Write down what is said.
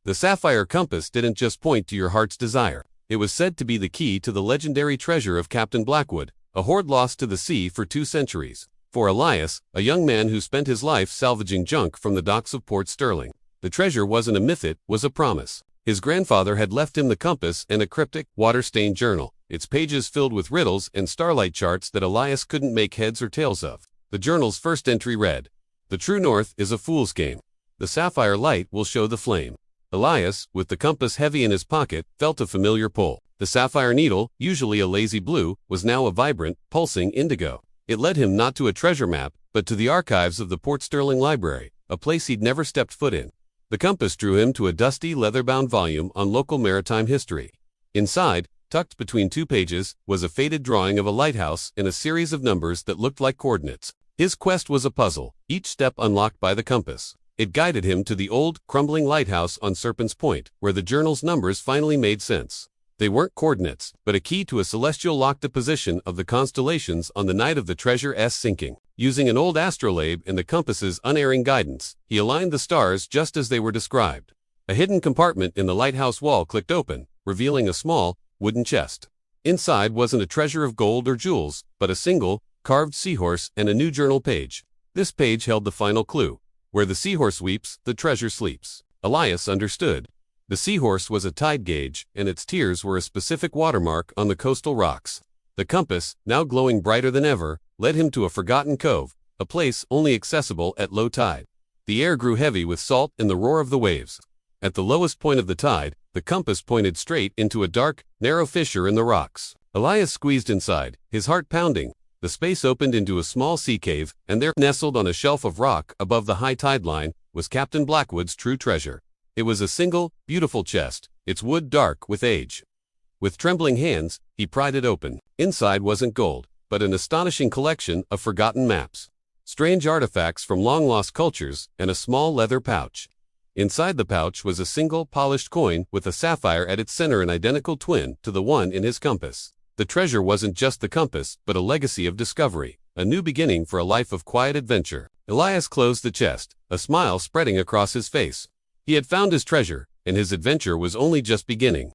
The Sapphire Compass didn't just point to your heart's desire. It was said to be the key to the legendary treasure of Captain Blackwood, a hoard lost to the sea for 2 centuries. For Elias, a young man who spent his life salvaging junk from the docks of Port Sterling, the treasure wasn't a myth, it was a promise. His grandfather had left him the compass and a cryptic, water-stained journal, its pages filled with riddles and starlight charts that Elias couldn't make heads or tails of. The journal's first entry read, "The true north is a fool's game. The sapphire light will show the flame." Elias, with the compass heavy in his pocket, felt a familiar pull. The sapphire needle, usually a lazy blue, was now a vibrant, pulsing indigo. It led him not to a treasure map, but to the archives of the Port Sterling Library, a place he'd never stepped foot in. The compass drew him to a dusty, leather-bound volume on local maritime history. Inside, tucked between 2 pages, was a faded drawing of a lighthouse and a series of numbers that looked like coordinates. His quest was a puzzle, each step unlocked by the compass. It guided him to the old, crumbling lighthouse on Serpent's Point, where the journal's numbers finally made sense. They weren't coordinates, but a key to a celestial locked position of the constellations on the night of the treasure's sinking. Using an old astrolabe and the compass's unerring guidance, he aligned the stars just as they were described. A hidden compartment in the lighthouse wall clicked open, revealing a small, wooden chest. Inside wasn't a treasure of gold or jewels, but a single, carved seahorse and a new journal page. This page held the final clue. Where the seahorse weeps, the treasure sleeps. Elias understood. The seahorse was a tide gauge, and its tears were a specific watermark on the coastal rocks. The compass, now glowing brighter than ever, led him to a forgotten cove, a place only accessible at low tide. The air grew heavy with salt and the roar of the waves. At the lowest point of the tide, the compass pointed straight into a dark, narrow fissure in the rocks. Elias squeezed inside, his heart pounding. The space opened into a small sea cave, and there, nestled on a shelf of rock above the high tide line, was Captain Blackwood's true treasure. It was a single, beautiful chest, its wood dark with age. With trembling hands, he pried it open. Inside wasn't gold, but an astonishing collection of forgotten maps, strange artifacts from long-lost cultures, and a small leather pouch. Inside the pouch was a single, polished coin with a sapphire at its center, an identical twin to the one in his compass. The treasure wasn't just the compass, but a legacy of discovery, a new beginning for a life of quiet adventure. Elias closed the chest, a smile spreading across his face. He had found his treasure, and his adventure was only just beginning.